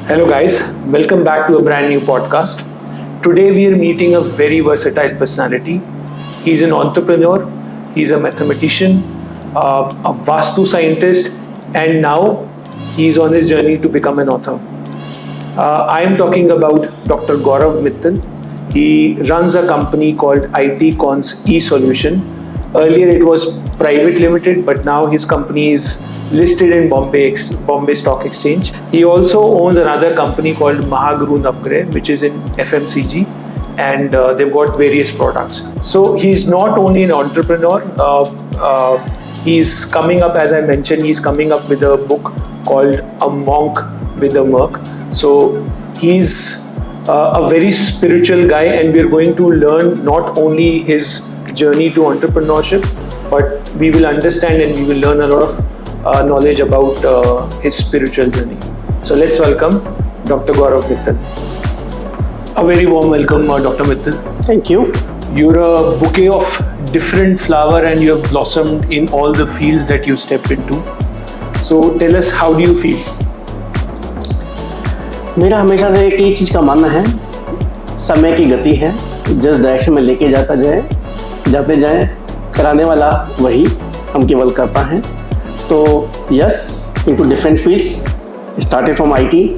Hello, guys. Welcome back to a brand new podcast. Today, we are meeting a very versatile personality. He's an entrepreneur, he's a mathematician, a Vastu scientist, and now he's on his journey to become an author. I am talking about Dr. Gaurav Mittal. He runs a company called IT Cons eSolution. Earlier, it was private limited, but now his company is listed in Bombay Stock Exchange. He also owns another company called Mahaguru Navgre, which is in FMCG, and they've got various products. So he's not only an entrepreneur. He's coming up, as I mentioned, he's coming up with a book called A Monk with a Merc. So he's a very spiritual guy, and we're going to learn not only his journey to entrepreneurship, but we will understand and we will learn a lot of knowledge about his spiritual journey. So let's welcome Dr. Gaurav Mittal. A very warm welcome, Dr. Mittal. Thank you. You're a bouquet of different flower and you have blossomed in all the fields that you step into. So tell us, how do you feel? मेरा हमेशा से एक ही चीज़ का मानना है, समय की गति है, जिस डायरेक्शन में लेके जाते जाएं, कराने वाला वही, हम केवल करता हैं. तो yes, into different fields, started from IT,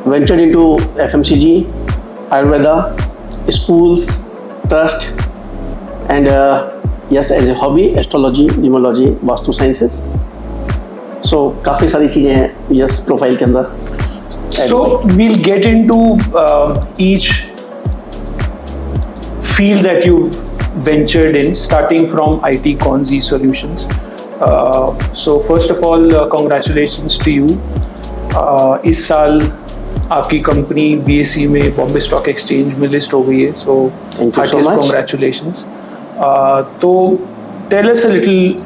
ventured into FMCG, Ayurveda, schools, trust, and yes, as a hobby, astrology, numerology, vastu sciences. So काफ़ी सारी चीज़ें हैं यस प्रोफाइल के अंदर. So we'll get into each field that you ventured in, starting from IT Cons eSolutions. So first of all, congratulations to you. इस साल आपकी company BSE में बॉम्बे स्टॉक एक्सचेंज में लिस्ट हो गई है. So heartiest congratulations. तो tell us a little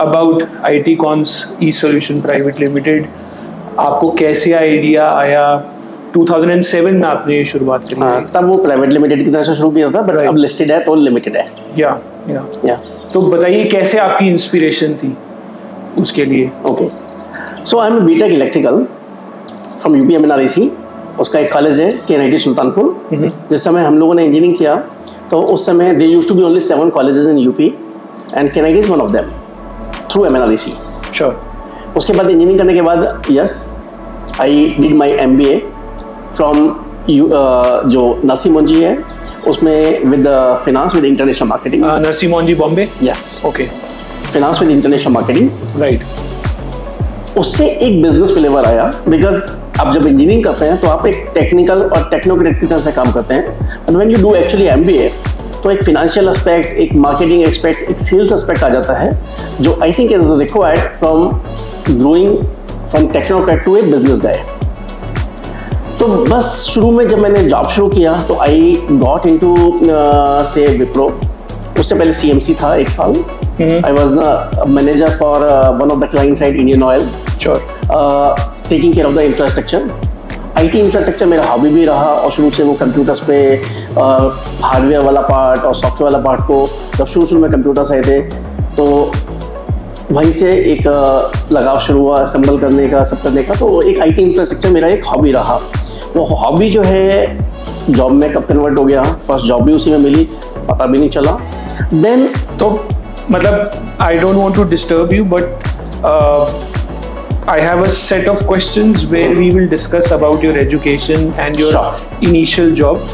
about IT Cons eSolution Private Limited. आपको कैसे आइडिया आया? 2007 में आपने ये शुरुआत करी. हाँ, तब वो प्राइवेट लिमिटेड की तरह से शुरू किया था, बट अब लिस्टेड है तो लिमिटेड है. या तो बताइए कैसे आपकी इंस्पिरेशन थी उसके लिए? Okay, so I am B Tech electrical from UP MNREC. उसका एक कॉलेज है KNIT सुल्तानपुर. जिस समय हम लोगों ने इंजीनियरिंग किया तो उस समय they used to be only 7 colleges in UP and KNIT is one of them through MNREC. Sure. उसके बाद इंजीनियरिंग करने के बाद yes I did my MBA from जो नरसी मोंजी है उसमें with finance with international marketing. Narsee Monjee Bombay. Yes, okay. Finance with international marketing. Right. उससे एक बिजनेस फ्लेवर आया, बिकॉज आप जब इंजीनियरिंग करते हैं तो आप एक टेक्निकल और टेक्नोक्रेट की तरह से काम करते हैं, and when you do actually MBA तो एक फिनेंशियल एस्पेक्ट, एक मार्केटिंग एस्पेक्ट, एक सेल्स एस्पेक्ट आ जाता है जो I think is required from growing from technocrat to a business guy. तो बस शुरू में जब मैंने जॉब शुरू किया तो आई गॉट इनटू से विप्रो. उससे पहले CMC था 1 साल. I was the manager for one of the client side Indian oil. Sure. Taking care of the infrastructure. IT infrastructure मेरा हॉबी भी रहा और शुरू से वो कंप्यूटर्स पे हार्डवेयर वाला पार्ट और सॉफ्टवेयर वाला पार्ट को जब शुरू में कंप्यूटर्स आए थे तो वहीं से एक लगाव शुरू हुआ असेंबल करने का, सब करने का. तो एक IT इंफ्रास्ट्रक्चर मेरा एक हॉबी रहा. वो हॉबी जो है जॉब में कब कन्वर्ट हो गया, फर्स्ट जॉब भी उसी में मिली, पता भी नहीं चला. देन तो मतलब I don't want to disturb you, but I have a set of questions where we will discuss about your education and your initial job.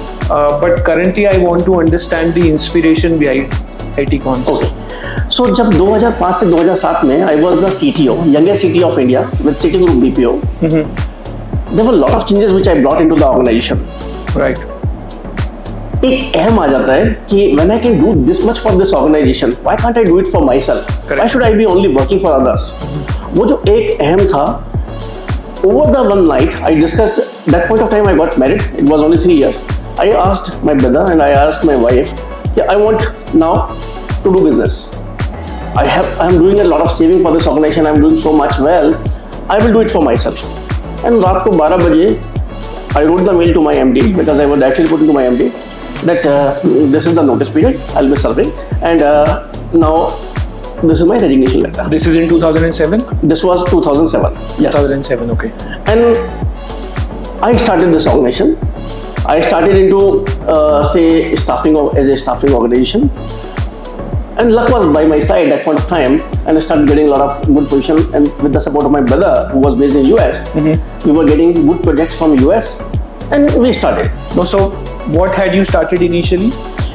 But currently, I want to understand the inspiration behind IT Cons. Okay. So जब 2005 से 2007 में I was the CTO, youngest CTO of India with Citigroup BPO. There were a lot of changes which I brought into the organization. Right. एक अहम आ जाता है कि when I can do this much for this organization, why can't I do it for myself? Correct. Why should I be only working for others? वो जो एक अहम था, over the one night I discussed. That point of time I got married. It was only 3 years. I asked my brother and I asked my wife, I want now to do business. I'm doing a lot of saving for this organization. I'm doing so much well. I will do it for myself. And रात को 12 बजे I wrote the mail to my MD because I was actually putting to my MD that this is the notice period I'll be serving, and now this is my resignation letter. This is in 2007? This was 2007. Yes. 2007, okay. And I started this organization. I started into as a staffing organization, and luck was by my side at that point of time, and I started getting a lot of good position. And with the support of my brother, who was based in US, we were getting good projects from US, and we started. So what had you started initially?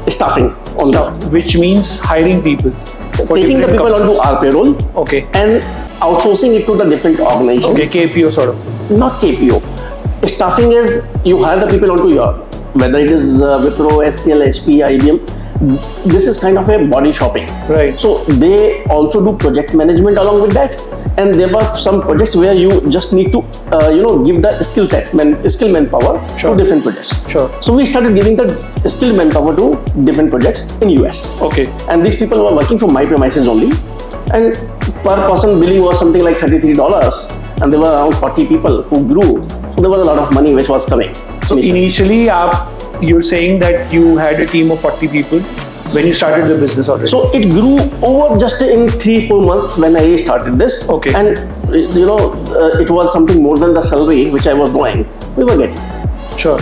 Staffing only. Which means hiring people. Taking the people onto our payroll. Okay. And outsourcing it to the different organizations. Okay, KPO sort of. Not KPO. Staffing is you hire the people onto your, whether it is Wipro, SCL, HP, IBM. This is kind of a body shopping. Right. So they also do project management along with that, and there were some projects where you just need to give the skill manpower to different projects. Sure. So we started giving the skilled manpower to different projects in US. Okay. And these people were working from my premises only, and per person billing was something like $33, and there were around 40 people who grew. So there was a lot of money which was coming. So initially, you're saying that you had a team of 40 people when you started the business already. So it grew over just in 3-4 months when I started this. Okay. And it was something more than the salary which I was doing. We were getting. Sure.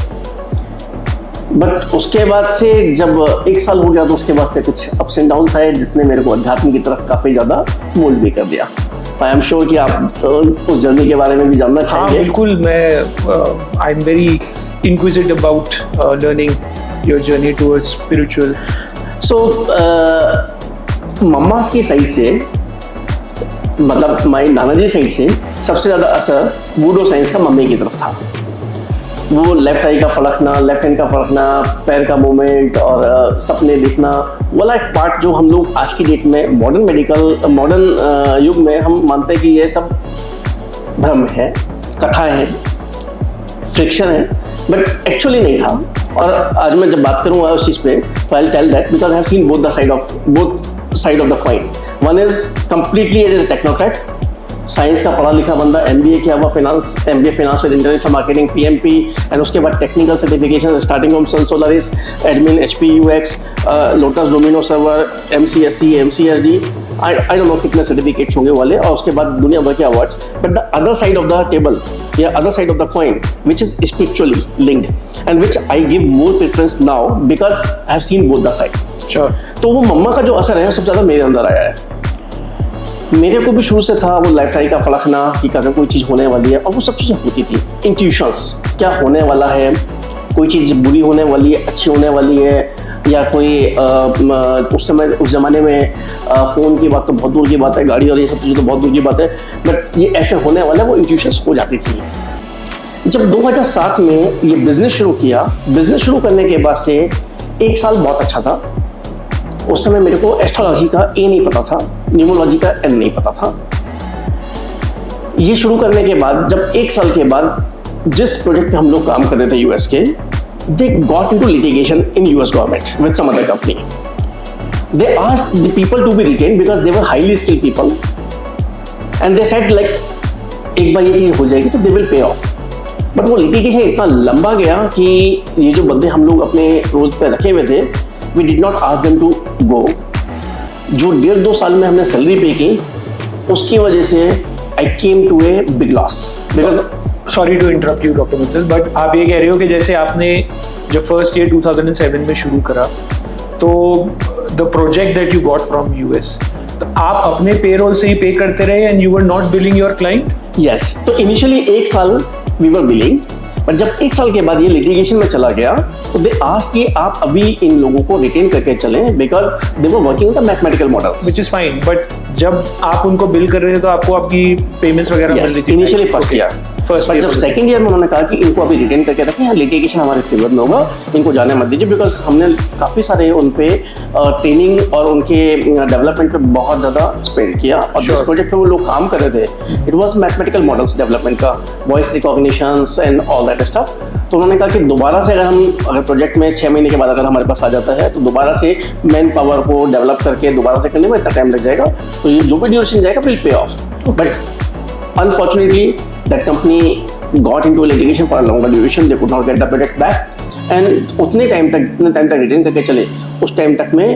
But उसके बाद से जब एक साल हो गया तो उसके बाद से कुछ अप्स एंड डाउन्स आए जिसने मेरे को अध्यात्म की तरफ काफी ज्यादा मोल्ड भी कर दिया. आई एम श्योर कि आप उस जर्नी के बारे में भी जानना चाहेंगे. हाँ बिल्कुल. मैं I am very inquisitive about learning your journey towards spiritual. So मम्मा की साइड से, मतलब माय नानाजी साइड से सबसे ज्यादा असर वुडो साइंस का मम्मी की तरफ था. वो लेफ्ट आई का फड़कना, लेफ्ट हैंड का फड़कना, पैर का मूवमेंट और सपने देखना वाला एक पार्ट जो हम लोग आज की डेट में मॉडर्न युग में हम मानते हैं कि ये सब भ्रम है, कथाएं हैं, फ्रिक्शन है, बट एक्चुअली नहीं था. और आज मैं जब बात करूंगा उस चीज पे तो I will tell that because I have seen both side of the coin. One is completely as a technocrat, science का पढ़ा लिखा बंदा, एमबीए किया हुआ, MBA finance with international marketing, PMP, and उसके बाद technical certification starting from Sun Solaris, admin, HP UX, Lotus Domino server, MCSC, MCSD, I don't know कितने certificates होंगे वाले, और उसके बाद दुनिया भर के awards. But the other side of the table या other side of the coin which is spiritually linked and which I give more preference now because I have seen both the side. Sure. तो वो मम्मा का जो असर है सबसे ज्यादा मेरे अंदर आया है. मेरे को भी शुरू से था वो लेफ्ट आई का फड़कना कि कभी कोई चीज़ होने वाली है, और वो सब चीज़ें होती थी. इंट्यूशंस, क्या होने वाला है, कोई चीज़ बुरी होने वाली है, अच्छी होने वाली है, या कोई उस ज़माने में फ़ोन की बात तो बहुत दूर की बात है, गाड़ी और ये सब चीज़ें तो बहुत दूर की बात है, बट ये ऐसे होने वाला है, वो इंट्यूशंस हो जाती थी. जब 2007 में ये बिज़नेस शुरू किया, बिज़नेस शुरू करने के बाद से एक साल बहुत अच्छा था. उस समय मेरे को एस्ट्रोलॉजी का ए नहीं पता था, न्यूमरोलॉजी का एन नहीं पता था. ये शुरू करने के बाद जब एक साल के बाद जिस प्रोजेक्ट पे हम लोग काम कर रहे थे यूएस के, they got into litigation in US government with some other company. They asked the people to be retained because they were highly skilled people, and they said like एक बार ये चीज हो जाएगी तो they will pay off. But वो litigation इतना लंबा गया कि ये जो बंदे हम लोग अपने रोज पे रखे हुए थे, we did not ask them to go. जो 1.5-2 साल में हमने सैलरी पे की, उसकी वजह से I came to a big loss. Because sorry to interrupt you, Dr. Mittal, but आप ये कह रहे हो कि जैसे आपने जब फर्स्ट ईयर 2007 में शुरू करा, तो the project that you got from US, तो आप अपने पेरोल से ही पे करते रहे and you were not billing your client? yes. तो इनिशियली एक साल we were billing, पर जब एक साल के बाद ये लिटिगेशन में चला गया तो दे आस्क कि आप अभी इन लोगों को रिटेन करके चलें because they were working the mathematical models. Which is fine, but जब आप उनको बिल कर रहे थे तो आपको आपकी पेमेंट्स वगैरह मिल रही थी इनिशियली फर्स्ट ईयर. बट जब सेकंड ईयर में उन्होंने कहा कि इनको अभी रिटेन करके रखें, यहाँ लिटिगेशन हमारे फेवर में होगा, इनको जाने मत दीजिए, बिकॉज हमने काफ़ी सारे उन पे ट्रेनिंग और उनके डेवलपमेंट पे बहुत ज़्यादा स्पेंड किया. और जिस प्रोजेक्ट पे वो लोग काम कर रहे थे it was mathematical models development का, voice recognitions and all that stuff. तो उन्होंने कहा कि दोबारा से अगर प्रोजेक्ट में 6 महीने के बाद अगर हमारे पास आ जाता है तो दोबारा से मैन पावर को डेवलप करके दोबारा से करने में इतना टाइम लग जाएगा, तो ये जो भी ड्यूरेशन जाएगा will pay off. But unfortunately that company got into litigation for a longer duration, they could not get the project back, and जितने टाइम तक रिटेन करके चले उस टाइम तक में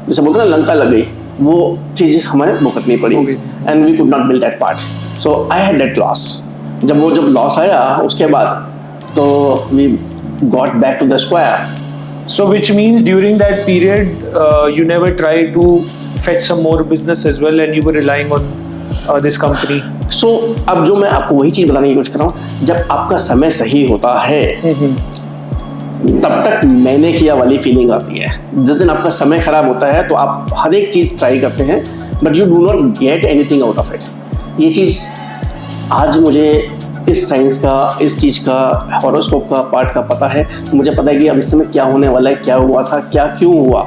जैसे बोलते हैं ना लंका लग गई, वो चीज़ें हमें भुगतनी पड़ी, and we could not build that part. So I had that loss. जब लॉस आया उसके बाद तो we got back to the square. So which means during that period, you never tried to fetch some more business as well, and you were relying on this company. सो अब जो मैं आपको वही चीज बताने की कोशिश कर रहा हूँ, जब आपका समय सही होता है तब तक मैंने किया वाली फीलिंग आती है. जिस दिन आपका समय खराब होता है तो आप हर एक चीज ट्राई करते हैं but you do not get anything out of it. ये चीज आज मुझे इस साइंस का, इस चीज का, हॉरोस्कोप का पार्ट का पता है. मुझे पता है कि अब इस समय क्या होने वाला है, क्या हुआ था, क्या क्यों हुआ.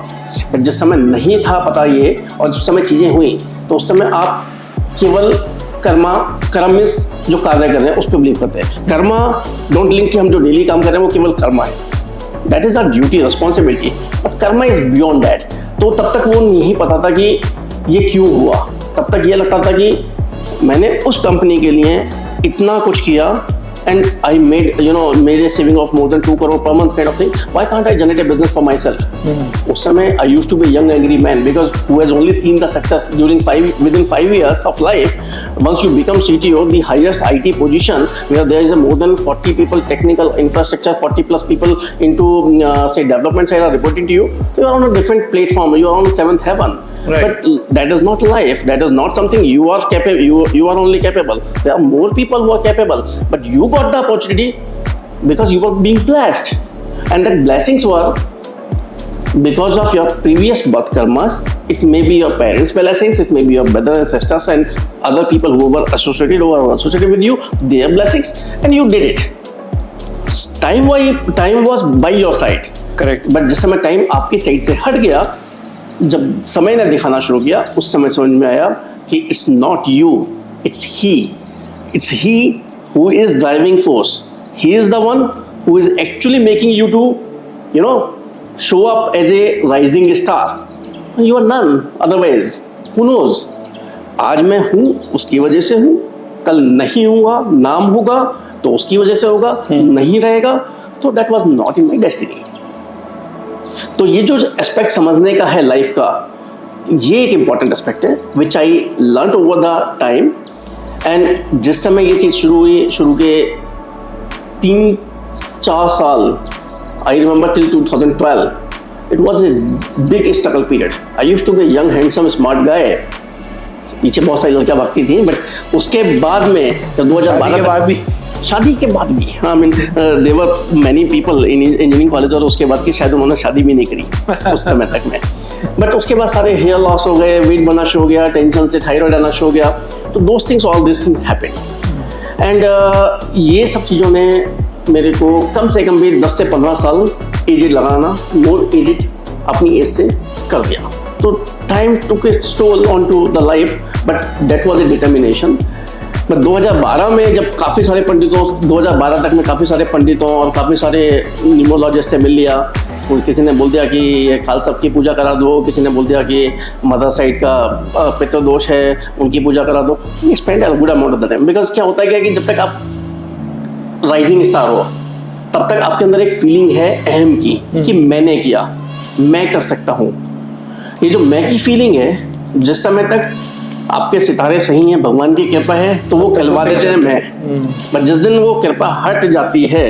बट जिस समय नहीं था पता ये, और जिस समय चीजें हुई, तो उस समय आप केवल कर्म में जो कार्य कर रहे हैं उस पर बिलीव करते हैं. कर्मा डोंट लिंक कि हम जो डेली काम कर रहे हैं वो केवल कर्मा है. That is our duty, responsibility. But karma is beyond that. तो तब तक वो नहीं पता था कि ये क्यों हुआ. तब तक ये लगता था कि मैंने उस कंपनी के लिए इतना कुछ किया and I made a saving of more than 2 crore per month kind of thing. Why can't I generate a business for myself? उस समय I used to be a young angry man because who has only seen the success within 5 years of life. Once you become CTO, the highest IT position where there is more than 40 people, technical infrastructure, 40 plus people into say development side are reporting to you. So you are on a different platform. You are on 7th heaven. Right. But that is not life. That is not something you are capable. You are only capable. There are more people who are capable. But you got the opportunity because you were being blessed, and that blessings were because of your previous birth karmas. It may be your parents' blessings. It may be your brothers and sisters and other people who were associated with you. Their blessings, and you did it. Time was by your side. Correct. But जिस समय time आपकी side से हट गया, जब समय ने दिखाना शुरू किया, उस समय समझ में आया कि it's not you, it's he who is driving force. He is the one who is actually making you to show up as a rising star. You are none otherwise. Who knows, आज मैं हूँ उसकी वजह से हूँ, कल नहीं होगा, नाम होगा तो उसकी वजह से होगा, नहीं रहेगा तो that was not in my destiny. तो ये जो एस्पेक्ट समझने का है लाइफ का, ये एक इम्पॉर्टेंट एस्पेक्ट है which I learn over the time. And जिस समय ये चीज़ शुरू के 3-4 साल, I remember till 2012, it was a big struggle period. I used to be young handsome smart guy. पीछे बहुत सारी लड़कियां भागती थी, बट उसके बाद में जब 2012 के बाद भी, शादी के बाद भी, हाँ, I mean, there were many people in engineering college, और उसके बाद की शायद उन्होंने शादी भी नहीं करी उस समय तक में. बट उसके बाद सारे हेयर लॉस हो गए, वेट बनना शुरू हो गया, टेंशन से थायराइड आना शुरू हो गया. तो all these things happened. And ये सब चीज़ों ने मेरे को कम से कम भी 10 से 15 साल एजेड लगाना, मोर एजेड अपनी एज से कर दिया. तो time took its toll on to the life, but that was a determination. But 2012 में जब काफ़ी सारे पंडितों, 2012 तक में काफ़ी सारे पंडितों और काफ़ी सारे न्यूमरोलॉजिस्ट से मिल लिया. किसी ने बोल दिया कि खालसा की पूजा करा दो, किसी ने बोल दिया कि मदर साइड का पितृदोष है, उनकी पूजा करा दो. We spend a good amount of the time. Because क्या होता है कि जब तक आप राइजिंग स्टार हो तब तक आपके अंदर एक फीलिंग है अहम की, कि मैंने किया, मैं कर सकता हूँ. ये जो मैं की फीलिंग है, जिस समय तक आपके सितारे सही हैं, भगवान की कृपा है, तो वो कहलवा देते हैं मैं. बट जिस दिन वो कृपा हट जाती है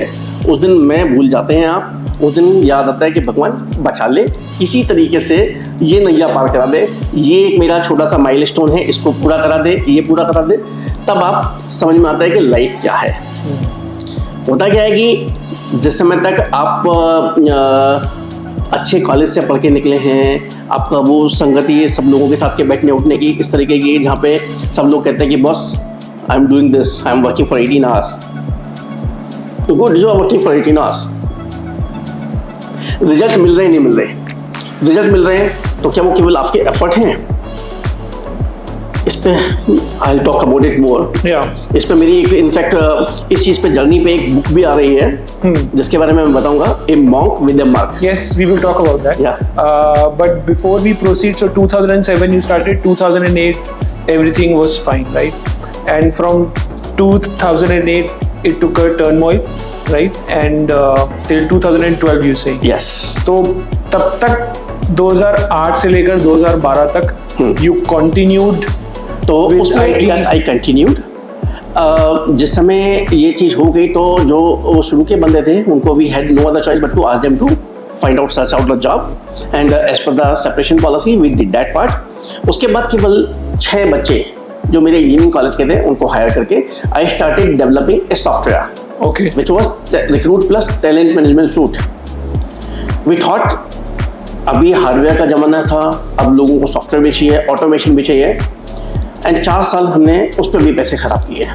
उस दिन मैं भूल जाते हैं आप. उस दिन याद आता है कि भगवान बचा ले, किसी तरीके से ये नैया पार करा दे, ये एक मेरा छोटा सा माइलस्टोन है, इसको पूरा करा दे, ये पूरा करा दे. तब आप समझ में आता है कि लाइफ क्या है. होता क्या है कि जिस समय तक आप अच्छे कॉलेज से पढ़ के निकले हैं, आपका वो संगति है सब लोगों के साथ के बैठने उठने की इस तरीके की, जहाँ पे सब लोग कहते हैं कि बस I am doing this, I am working for 18 hours. Good, you are working for 18 hours. Result मिल रहे हैं, नहीं मिल रहे. रिजल्ट मिल रहे हैं तो क्या वो केवल आपके एफर्ट हैं? इस पे I will talk about it more. इस पे मेरी एक इनफैक्ट इस चीज पे जर्नी पे एक बुक भी आ रही है जिसके बारे में मैं बताऊंगा, ए monk with a mark. Yes, we will talk about that. Yeah. But before we proceed, so 2007 you started, 2008 everything was fine, right? And from 2008 it took a turmoil, right? And till 2012 you say. Yes. तो तब तक 2008 से लेकर 2012 तक you continued. तो उस time I continued. जिस समय ये चीज़ हो गई तो जो वो शुरू के बंदे थे उनको we had no other choice but to ask them to find out search out the job and as per the separation policy we did that part. उसके बाद केवल 6 बच्चे जो मेरे इंजीनियरिंग कॉलेज के थे उनको हायर करके I started developing a software Okay. which was recruit plus talent management suite। We thought अभी हार्डवेयर का ज़माना था, अब लोगों को सॉफ्टवेयर भी चाहिए, ऑटोमेशन भी चाहिए एंड 4 साल हमने उस पर भी पैसे खराब किए,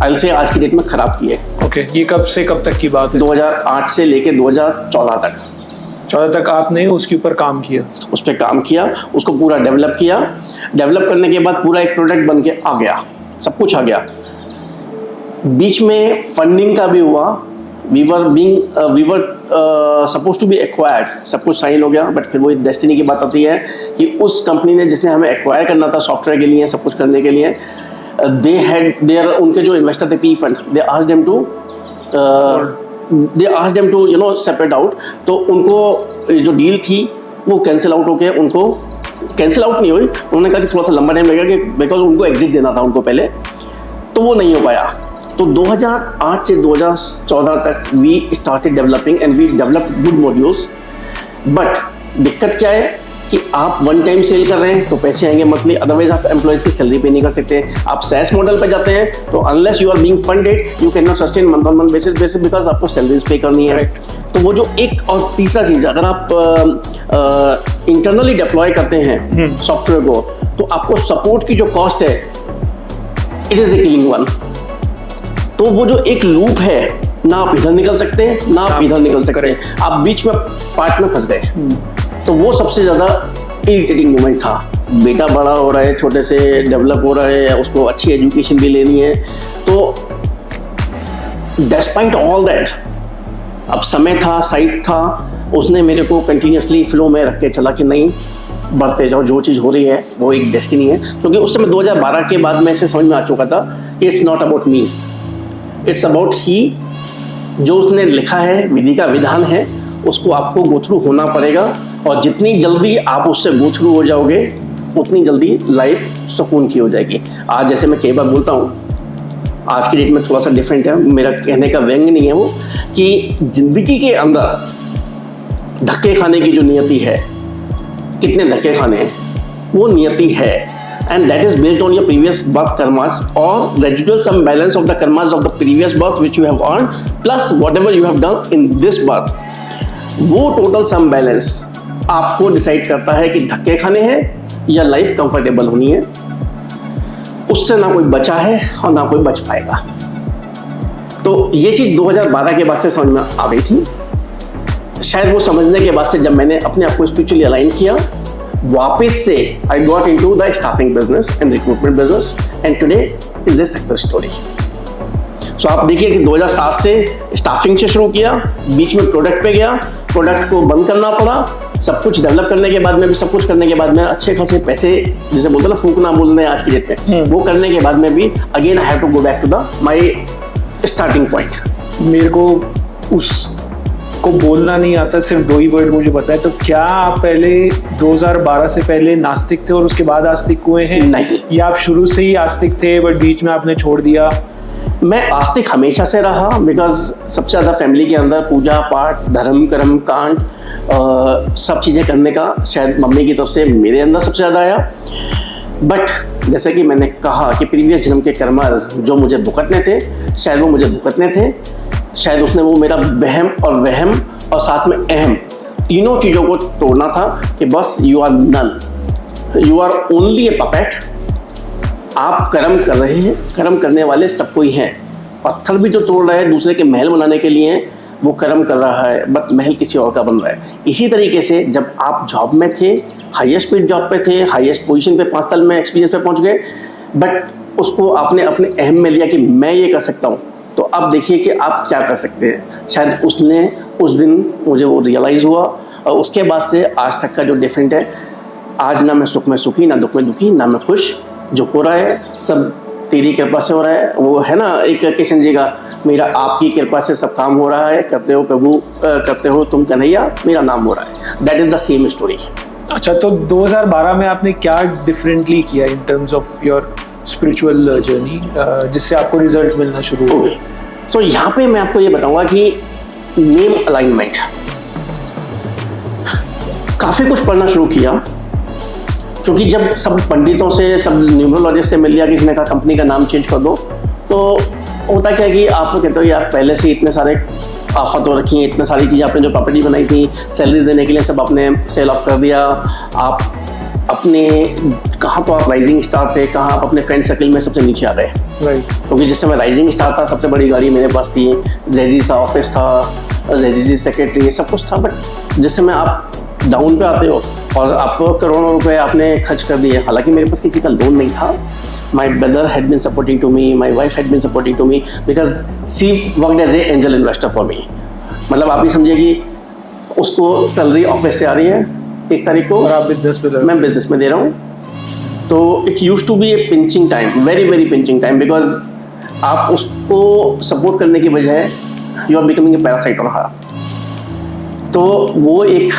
आई से आज की डेट में खराब किए। ओके, ये कब से कब तक की बात है? 2008 से लेके 2014 तक। 14 तक आपने उसके ऊपर काम किया? उस पर काम किया, उसको पूरा डेवलप किया। डेवलप करने के बाद पूरा एक प्रोडक्ट बन के आ गया, सब कुछ आ गया। बीच में फंडिंग का भी हुआ, we were suppose to be acquired, सब कुछ साइन हो गया, बट फिर वो डेस्टिनी की बात आती है कि उस कंपनी ने जिसने हमें एक्वायर करना था सॉफ्टवेयर के लिए, सब कुछ करने के लिए, दे हैड देयर, उनके जो इन्वेस्टर थे P fund, they asked them to you know separate out. तो उनको जो डील थी वो कैंसिल आउट होके, उनको कैंसिल आउट नहीं हुई, उन्होंने कहा कि थोड़ा सा लंबा टाइम लगेगा कि बिकॉज उनको एग्जिट देना था उनको पहले, तो वो नहीं हो पाया। तो 2008 से 2014 तक we started developing and we developed good modules. But दिक्कत क्या है कि आप वन टाइम सेल कर रहे हैं तो पैसे आएंगे मंथली, अदरवाइज आप एम्प्लॉयज़ की सैलरी पे नहीं कर सकते। आप सैस मॉडल पे जाते हैं तो unless you are being funded you can not sustain month on month basis because आपको सैलरीज पे करनी है। तो वो जो एक और तीसरा चीज़, अगर आप इंटरनली डिप्लॉय करते हैं सॉफ्टवेयर को तो आपको सपोर्ट की जो कॉस्ट है it is a killing one. तो वो जो एक लूप है, ना आप इधर निकल सकते हैं ना आप इधर निकल सकते हैं, आप बीच में पार्ट में फंस गए। तो वो सबसे ज़्यादा इरिटेटिंग मोमेंट था। बेटा बड़ा हो रहा है, छोटे से डेवलप हो रहा है, उसको अच्छी एजुकेशन भी लेनी है। तो डिस्पाइट ऑल दैट, अब समय था, साइट था, उसने मेरे को कंटिन्यूसली फ्लो में रख के चला कि नहीं बढ़ते जाओ, जो चीज़ हो रही है वो एक डेस्टिनी है। क्योंकि उस समय 2012 के बाद में ऐसे समझ में आ चुका था कि it's not about me, it's about he. जो उसने लिखा है, विधि का विधान है, उसको आपको गो थ्रू होना पड़ेगा और जितनी जल्दी आप उससे गो थ्रू हो जाओगे उतनी जल्दी लाइफ सुकून की हो जाएगी। आज जैसे मैं कई बार बोलता हूँ, आज की डेट में थोड़ा सा डिफरेंट है, मेरा कहने का व्यंग नहीं है वो, कि जिंदगी के अंदर धक्के खाने की जो नियति है, कितने धक्के खाने हैं, वो नियति है। And that is based on your previous birth karmas or residual sum balance of the karmas of the previous birth which you have earned plus whatever you have done in this birth। वो total sum balance आपको decide करता है कि धक्के खाने हैं या life comfortable होनी है। उससे ना कोई बचा है और ना कोई बच पाएगा। तो ये चीज़ 2012 के बाद से समझ में आ गई थी। शायद वो समझने के बाद से जब मैंने अपने आप को स्पिरिचुअली अलाइन किया, वापस से I got into the staffing business and recruitment business and today is a success story. So आप देखिए कि 2007 से स्टाफिंग से शुरू किया, बीच में प्रोडक्ट पे गया, प्रोडक्ट को बंद करना पड़ा, सब कुछ डेवलप करने के बाद में भी, सब कुछ करने के बाद में अच्छे खासे पैसे, जिसे बोलते हैं ना फूकना बोलने आज की डेट में, वो करने के बाद में भी again I have to go back to the my starting point. मेरे को उसको बोलना नहीं आता, सिर्फ 2 ही वर्ड मुझे पता है। तो क्या आप पहले 2012 से पहले नास्तिक थे और उसके बाद आस्तिक हुए हैं? नहीं, या आप शुरू से ही आस्तिक थे बट बीच में आपने छोड़ दिया? मैं आस्तिक हमेशा से रहा, बिकॉज सबसे ज़्यादा फैमिली के अंदर पूजा पाठ, धर्म कर्म कांड सब चीज़ें करने का शायद मम्मी की तरफ से मेरे अंदर सबसे ज़्यादा आया। बट जैसे कि मैंने कहा कि प्रीवियस जन्म के कर्मज जो मुझे भुगतने थे, शायद वो मुझे भुगतने थे, शायद उसने वो मेरा वहम और साथ में अहम तीनों चीज़ों को तोड़ना था कि बस you are none, you are only a puppet. आप कर्म कर रहे हैं, कर्म करने वाले सब कोई हैं। पत्थर भी जो तोड़ रहा है दूसरे के महल बनाने के लिए, वो कर्म कर रहा है, बट महल किसी और का बन रहा है। इसी तरीके से जब आप जॉब में थे, हाईएस्ट पेड जॉब पे थे, हाईएस्ट पोजीशन पे 5 साल में एक्सपीरियंस पे पहुंच गए, बट उसको आपने अपने अहम में लिया कि मैं ये कर सकता हूँ, तो अब देखिए कि आप क्या कर सकते हैं। शायद उस दिन मुझे वो रियलाइज़ हुआ और उसके बाद से आज तक का जो डिफरेंट है, आज ना मैं सुख में सुखी, ना दुख में दुखी, ना मैं खुश। जो हो रहा है सब तेरी कृपा से हो रहा है। वो है ना एक किशन जी का, मेरा आपकी कृपा से सब काम हो रहा है, करते हो प्रभु करते हो तुम कन्हैया, मेरा नाम हो रहा है। That is the same story. अच्छा, तो 2012 में आपने क्या डिफरेंटली किया in terms of your spiritual journey जिससे आपको रिजल्ट मिलना शुरू हो गए? तो यहाँ पे मैं आपको ये बताऊंगा कि नेम अलाइनमेंट, काफी कुछ पढ़ना शुरू किया, क्योंकि जब सब पंडितों से, सब न्यूमरोलॉजिस्ट से मिल लिया, किसी ने कहा कंपनी का नाम चेंज कर दो, तो होता क्या है कि आप कहते हो यार पहले से इतने सारे आफत हो रखी हैं, इतने सारी चीज़ें, आपने जो प्रॉपर्टी बनाई थी सैलरीज देने के लिए सब आपने सेल ऑफ कर दिया, आप अपने कहाँ तो आप राइजिंग स्टार थे, कहाँ आप अपने फ्रेंड सर्कल में सबसे नीचे आ गए। राइट। क्योंकि जिस समय राइजिंग स्टार था, सबसे बड़ी गाड़ी मेरे पास थी, जैजी सा ऑफिस था, जैजी सेक्रेटरी, सब कुछ था, बट जिस समय आप डाउन पे आते हो और आपको करोड़ों रुपए आपने खर्च कर दिए, हालांकि मेरे पास किसी का लोन नहीं था, my brother had been supporting to me, my wife had been supporting to me because she worked as a angel investor for me। मतलब आप ये समझिए कि उसको सैलरी ऑफिस से आ रही है 1 तारीख को और आप बिजनेस में, मैं बिजनेस में दे रहा हूँ, तो it use to be a pinching time, very very pinching time, because आप उसको सपोर्ट करने की बजाय you are becoming a parasite on her. तो वो एक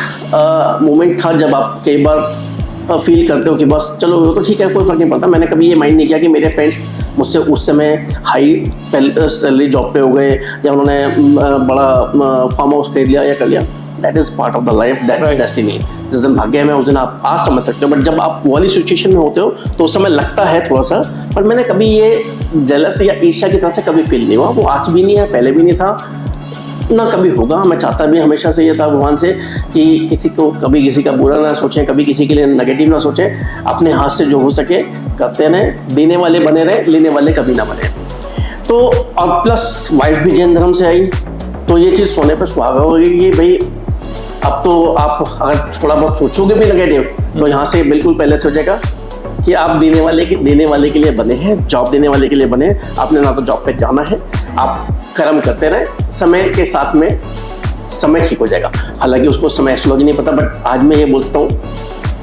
मोमेंट था जब आप कई बार फील करते हो कि बस चलो वो तो ठीक है, कोई फर्क नहीं पड़ता। मैंने कभी ये माइंड नहीं किया कि मेरे फ्रेंड्स मुझसे उस समय हाई सैलरी जॉब पे हो गए, या उन्होंने बड़ा फार्म हाउस खरीद लिया या कर लिया। That is part of the life, that destiny. जिस दिन भाग्य है मैं उस दिन आप आज समझ सकते हो, बट जब आप वाली सिचुएशन में होते हो तो उस समय लगता है थोड़ा सा, पर मैंने कभी ये जेलस या ईर्ष्या की तरह से कभी फील नहीं हुआ। वो आज भी नहीं है, पहले भी नहीं था, ना कभी होगा। मैं चाहता भी हमेशा से ये था भगवान से कि किसी को कभी किसी का बुरा ना सोचें, कभी किसी के लिए नेगेटिव ना सोचें, अपने हाथ से जो हो सके करते रहें, देने वाले बने रहे, लेने वाले कभी ना बने। तो और प्लस वाइफ भी जैन धर्म से आई, तो ये चीज़ सोने पर सुहागा होगी कि भाई अब तो आप अगर थोड़ा बहुत सोचोगे भी नेगेटिव, तो यहाँ से बिल्कुल पहले से हो जाएगा कि आप देने वाले के लिए बने हैं, जॉब देने वाले के लिए बने। आपने ना तो जॉब पे जाना है, आप कर्म करते रहे, समय के साथ में समय ठीक हो जाएगा। हालांकि उसको समय एस्ट्रोलॉजी नहीं पता, बट आज मैं ये बोलता हूँ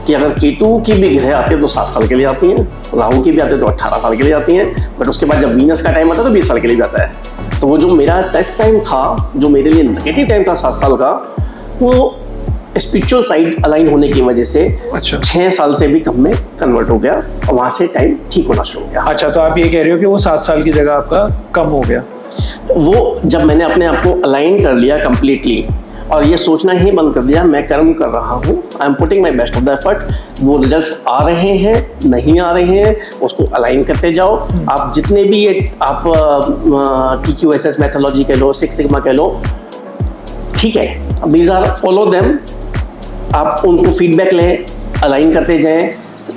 कि अगर केतु की भी ग्रह आते हैं तो 7 साल के लिए आती हैं, राहु की भी आते हैं तो 18 साल के लिए आती हैं, बट उसके बाद जब वीनस का टाइम आता है तो 20 साल के लिए भी आता है। तो वो जो मेरा टाइम था, जो मेरे लिए नेगेटिव टाइम था 7 साल का, वो स्पिरिचुअल साइड अलाइन होने की वजह से 6 साल से भी कम में कन्वर्ट हो गया, और वहाँ से टाइम ठीक होना शुरू हो गया। अच्छा, तो आप ये कह रहे हो कि वो 7 साल की जगह आपका कम हो गया? वो जब मैंने अपने आप को अलाइन कर लिया कंप्लीटली, और ये सोचना ही बंद कर दिया मैं कर्म कर रहा हूँ, I am putting my best of the effort, वो रिजल्ट्स आ रहे हैं नहीं आ रहे हैं, उसको अलाइन करते जाओ। आप जितने भी ये आप TQSS मैथोलॉजी कह लो, 6 सिग्मा कह लो, ठीक है, दीज आर फॉलो देम, आप उनको फीडबैक लें, अलाइन करते जाएं,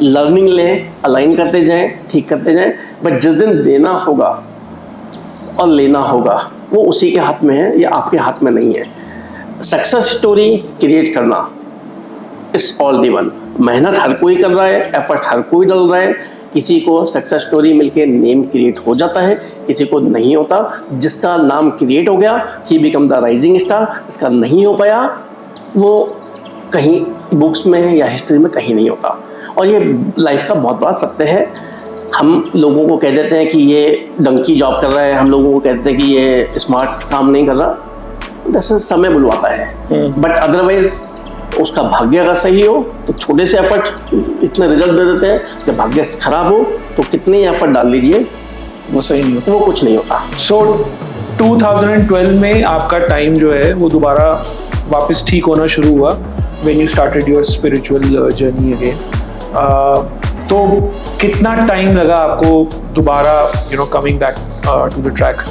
लर्निंग लें, अलाइन करते जाएं, ठीक करते जाएं, बट जिस दिन देना होगा और लेना होगा वो उसी के हाथ में है, या आपके हाथ में नहीं है। सक्सेस स्टोरी क्रिएट करना, इट्स ऑल दी वन। मेहनत हर कोई कर रहा है, एफर्ट हर कोई डाल रहा है, किसी को सक्सेस स्टोरी मिलके नेम क्रिएट हो जाता है, किसी को नहीं होता। जिसका नाम क्रिएट हो गया, he become the rising star. इसका नहीं हो पाया, वो कहीं बुक्स में या हिस्ट्री में कहीं नहीं होता। और ये लाइफ का बहुत बड़ा सत्य है। हम लोगों को कह देते हैं कि ये डंकी जॉब कर रहा है, हम लोगों को कहते हैं कि ये स्मार्ट काम नहीं कर रहा, जैसे समय बुलवाता है। बट अदरवाइज उसका भाग्य अगर सही हो तो छोटे से एफर्ट इतने रिजल्ट दे देते हैं। जब भाग्य खराब हो तो कितने ही एफर्ट डाल लीजिए, वो सही नहीं होता, वो कुछ नहीं होता। सो 2012 में आपका टाइम जो है वो दोबारा वापस ठीक होना शुरू हुआ, when you started your spiritual journey again। तो कितना टाइम लगा आपको दोबारा coming back to the track?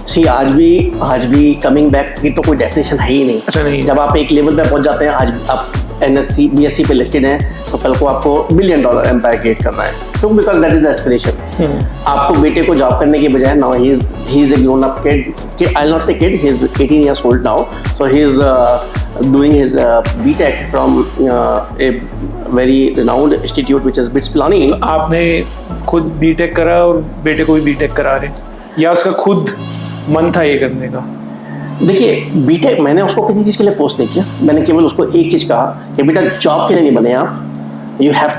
सी आज भी कमिंग बैक की तो कोई डेफिनेशन है ही नहीं। अच्छा, नहीं। जब आप एक लेवल पे पहुंच जाते हैं, आज आप NSC BSc पे लिस्टेड हैं, तो कल को आपको $1 बिलियन एम्पायर क्रिएट करना है, तो because that is the aspiration. आपको बेटे को जॉब करने की बजाय, now he is a grown up kid, I not say kid, he is 18 years old now, so he is doing his BTech from a very renowned institute which is BITS Pilani। आपने खुद BTech करा और बेटे को भी BTech करा रहे, या उसका खुद मन था ये करने का? देखिए, BTech मैंने उसको किसी चीज़ के लिए फोर्स नहीं किया, मैंने केवल उसको एक चीज़ कहा कि बेटा जॉब के लिए नहीं बने आप, you have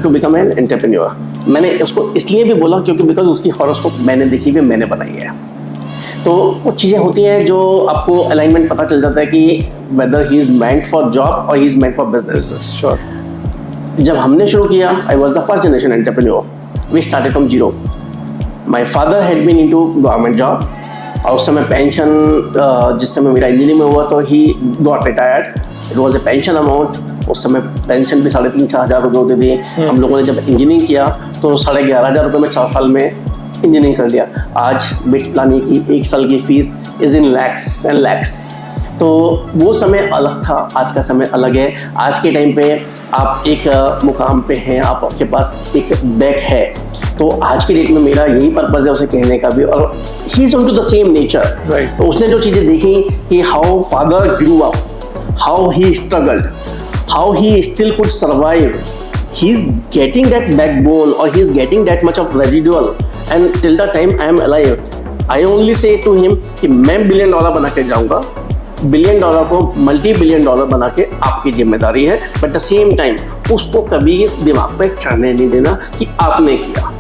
to become an entrepreneur. मैंने उसको इसलिए भी बोला क्योंकि बिकॉज उसकी हॉरोस्कोप मैंने देखी हुई, मैंने बनाई है। तो वो चीज़ें होती हैं जो आपको अलाइनमेंट पता चल जाता है कि whether he is meant for job और he is meant for business. Sure. जब हमने शुरू किया, I was the first generation entrepreneur. We started from zero. My father had been into government job, और उस समय पेंशन, जिस समय मेरा इंजीनियरिंग में हुआ तो he got retired. It was A pension amount. उस समय पेंशन भी 3,500-4 हज़ार रुपये होते थे। हम लोगों ने जब इंजीनियरिंग किया तो 11,500 रुपये में 4 साल में इंजीनियरिंग कर लिया। आज बिट प्लानिंग की 1 साल की fees is in lakhs and lakhs. तो वो समय अलग था, आज का समय अलग है। आज के टाइम पे आप एक मुकाम पे हैं, आपके पास एक बैग है, तो आज की डेट में मेरा यही पर्पज़ है उसे कहने का भी। और he is on to the same nature, right. तो उसने जो चीज़ें देखी कि how father grew up, how he struggled, how he still could survive, he is getting that backbone or he is getting that much of residual, and till the time I am alive, I only say to him कि मैं $1 billion बना के जाऊंगा, $1 billion को multi-billion dollar बना के आपकी जिम्मेदारी है, बट द सेम टाइम उसको कभी दिमाग पे चढ़ने नहीं देना कि आपने किया।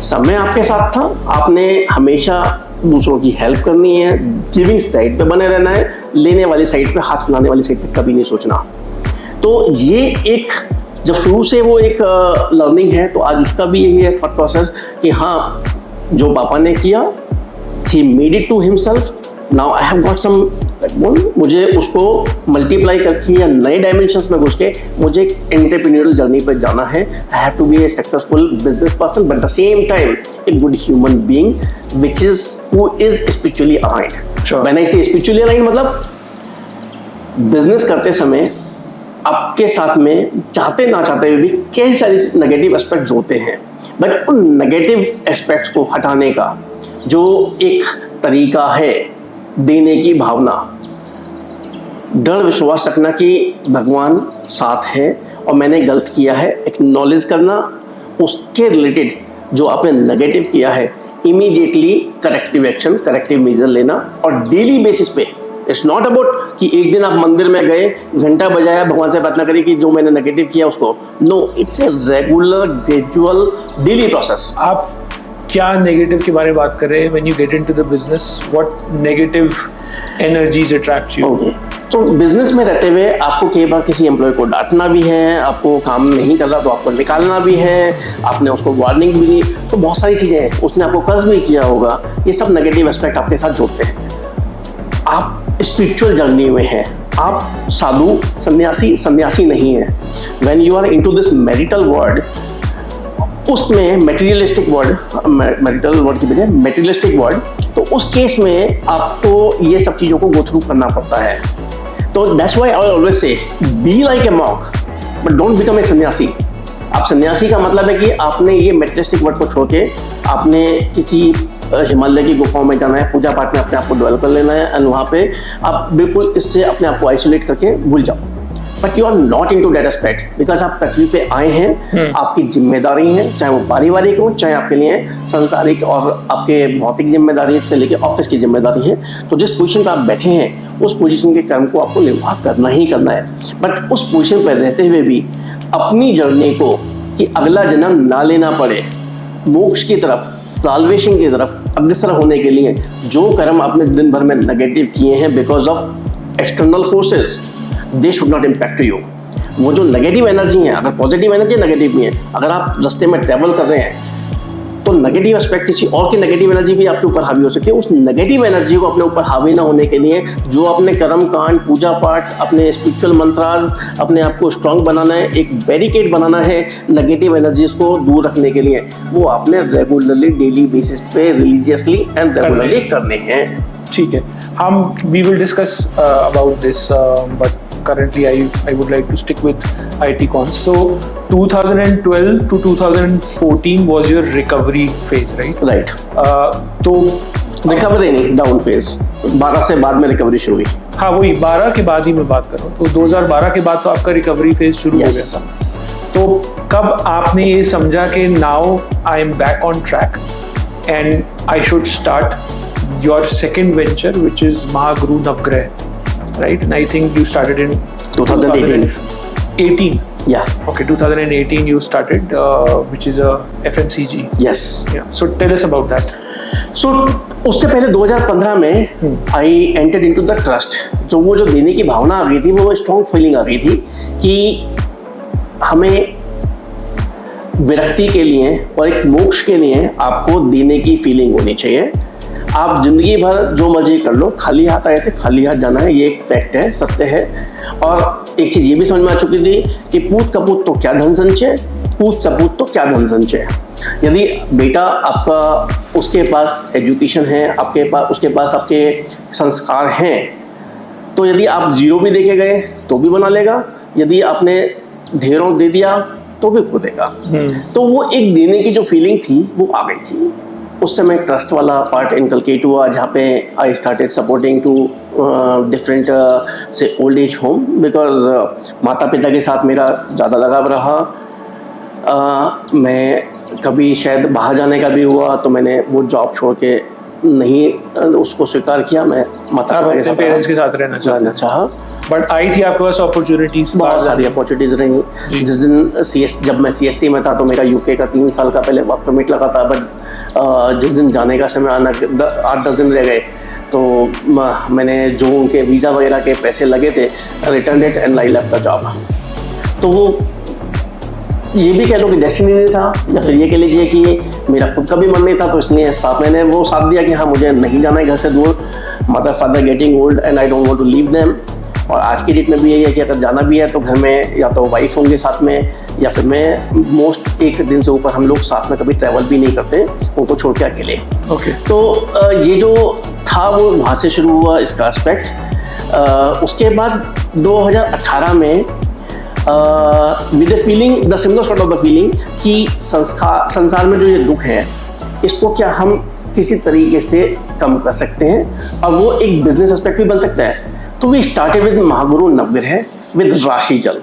समय आपके साथ था, आपने हमेशा दूसरों की हेल्प करनी है, गिविंग साइड पे बने रहना है, लेने वाली साइड पे, हाथ फैलाने वाली साइड पे कभी नहीं सोचना। तो ये एक जब शुरू से वो एक लर्निंग है, तो आज उसका भी यही है थॉट प्रोसेस कि हाँ, जो पापा ने किया, he made it to himself, now I have got some backbone, मुझे उसको मल्टीप्लाई करके या नए डायमेंशंस में घुस के मुझे एंटरप्रेन्योरल जर्नी पर जाना है। I have to be a successful business person, but at the same time a good human being which is who is spiritually aligned. Sure. When I say spiritually aligned, मतलब business करते समय आपके साथ में चाहते ना चाहते हुए भी कई सारी नेगेटिव एस्पेक्ट्स होते हैं, बट उन नेगेटिव एस्पेक्ट्स को हटाने का जो एक तरीका है, देने की भावना, डर विश्वास रखना कि भगवान साथ है और मैंने गलत किया है, एक्नॉलेज करना, उसके रिलेटेड जो आपने नेगेटिव किया है immediately corrective action, corrective measure लेना, और डेली बेसिस पे। इट्स नॉट अबाउट कि एक दिन आप मंदिर में गए, घंटा बजाया, भगवान से प्रार्थना करी कि जो मैंने नेगेटिव किया उसको। No, it's a regular gradual daily process. आप क्या नेगेटिव के बारे में बात कर रहे हैं? When you get into the business, what negative energies attract you? Okay, तो बिजनेस में रहते हुए आपको कई बार किसी एम्प्लॉय को डांटना भी है, आपको काम नहीं कर रहा तो आपको निकालना भी है, आपने उसको वार्निंग भी दी, तो बहुत सारी चीज़ें हैं, उसने आपको कर्ज भी किया होगा, ये सब नेगेटिव एस्पेक्ट आपके साथ जुड़ते हैं। आप स्पिरिचुअल जर्नी में हैं, आप साधु सन्यासी नहीं है। When you are into this marital world, उसमें मटेरियलिस्टिक वर्ल्ड की बजाय मटेरियलिस्टिक वर्ल्ड, तो उस केस में आपको ये सब चीज़ों को गो थ्रू करना पड़ता है। तो that's why I always say be like a monk but don't become a सन्यासी। आप सन्यासी का मतलब है कि आपने ये मटेरियलिस्टिक वर्ल्ड को छोड़ के आपने किसी हिमालय की गुफाओं में जाना है, पूजा पाठ में अपने आप को डेवलप कर लेना है, एंड वहाँ पे आप बिल्कुल इससे अपने आप को आइसोलेट करके भूल जाओ। But you are not in to that aspect, because आप पृथ्वी पे आए हैं, आपकी जिम्मेदारी है, चाहे वो पारिवारिक हो, चाहे आपके लिए सांसारिक और आपके भौतिक जिम्मेदारी से लेकर ऑफिस की जिम्मेदारी है। तो जिस पोजीशन पर आप बैठे हैं, उस पोजीशन के कर्म को आपको निर्वाह करना ही करना है। बट उस पोजीशन पर रहते हुए भी अपनी जर्नी को कि अगला जन्म ना लेना पड़े, मोक्ष की तरफ, साल्वेशन की तरफ अग्रसर होने के लिए जो कर्म आपने दिन भर में नेगेटिव किए हैं because of external forces, they should not impact you. वो जो नेगेटिव एनर्जी है, अगर पॉजिटिव एनर्जी नेगेटिव भी है, अगर आप रास्ते में ट्रैवल कर रहे हैं तो नेगेटिव एस्पेक्ट किसी और की नेगेटिव एनर्जी भी आपके ऊपर हावी हो सकती है। उस नेगेटिव एनर्जी को अपने ऊपर हावी ना होने के लिए जो अपने कर्म कांड, पूजा पाठ, अपने स्पिरिचुअल मंत्रास, अपने आप को स्ट्रांग बनाना है, एक बैरिकेड बनाना है नेगेटिव एनर्जीज को दूर रखने के लिए, वो आपने रेगुलरली डेली बेसिस पे रिलीजियसली एंड रेगुलरली करने हैं। ठीक है, हम we will discuss about this, but currently I would like to stick with IT cons. So 2012 to 2014 was your recovery phase, right? Right. तो रिकवरी नहीं, डाउन फेज। 12 से बाद में रिकवरी शुरू हुई। हाँ, वही 12 के बाद ही मैं बात कर रहा हूँ। तो 2012 के बाद तो आपका रिकवरी फेज शुरू हो गया था। तो कब आपने ये समझा कि now I am back on track and I should start your second venture which is Mahaguru Navgrah, right? And I think you started in 2018. Yeah. Okay, 2018 you started, which is a FMCG. Yes. Yeah. So tell us about that. So उससे पहले 2015 में I entered into the trust. जो देने की भावना आ गई थी, वो strong feeling आ गई थी कि हमें विरक्ति के लिए और एक मोक्ष के लिए आपको देने की फीलिंग होनी चाहिए। आप जिंदगी भर जो मर्जी कर लो, खाली हाथ आए थे खाली हाथ जाना है, ये एक फैक्ट है, सत्य है। और एक चीज ये भी समझ में आ चुकी थी कि पूत कपूत तो क्या धन संचय, पूत सपूत तो क्या धन संचय। यदि बेटा आपका उसके पास एजुकेशन है, आपके पास उसके पास आपके संस्कार हैं, तो यदि आप जीरो भी देके गए तो भी बना लेगा, यदि आपने ढेरों दे दिया तो भी खो देगा। तो वो एक देने की जो फीलिंग थी वो आ गई थी। उस समय ट्रस्ट वाला पार्ट इनकलकेट हुआ, जहाँ पे I started supporting to different से ओल्ड एज होम, बिकॉज माता पिता के साथ मेरा ज़्यादा लगाव रहा। मैं कभी शायद बाहर जाने का भी हुआ तो मैंने वो जॉब छोड़ के नहीं उसको स्वीकार किया। मैं माता पिता पेरेंट्स के साथ रहना चाहा, बट आई थी आपके पास अपॉर्चुनिटीज, बहुत सारी अपॉर्चुनिटीज रही। जिस दिन जब मैं CSC में था तो मेरा UK का 3 साल का पहले वर्क परमिट लगा था, बट जिस दिन जाने का समय आना 8-10 दिन रह गए तो मैंने जो उनके वीज़ा वगैरह के पैसे लगे थे return it and I left the job. तो वो ये भी कह लो कि डेस्टिनी नहीं था, या फिर ये कह लीजिए कि मेरा खुद का भी मन नहीं था, तो इसलिए मैंने वो साथ दिया कि हाँ मुझे नहीं जाना है घर से दूर। Mother father getting old and I don't want to leave them. और आज की डेट में भी यही है कि अगर जाना भी है तो घर में या तो वाइफ होंगे साथ में, या फिर मैं मोस्ट 1 दिन से ऊपर हम लोग साथ में कभी ट्रैवल भी नहीं करते, उनको छोड़ के अकेले। तो ये जो था वो वहाँ से शुरू हुआ इसका एस्पेक्ट। उसके बाद 2018 में with the feeling, the similar sort of the feeling कि संसार में जो ये दुख है इसको क्या हम किसी तरीके से कम कर सकते हैं और वो एक बिजनेस एस्पेक्ट भी बन सकता है। तो वी स्टार्टेड विद महागुरु नवग्रह विद राशि जल।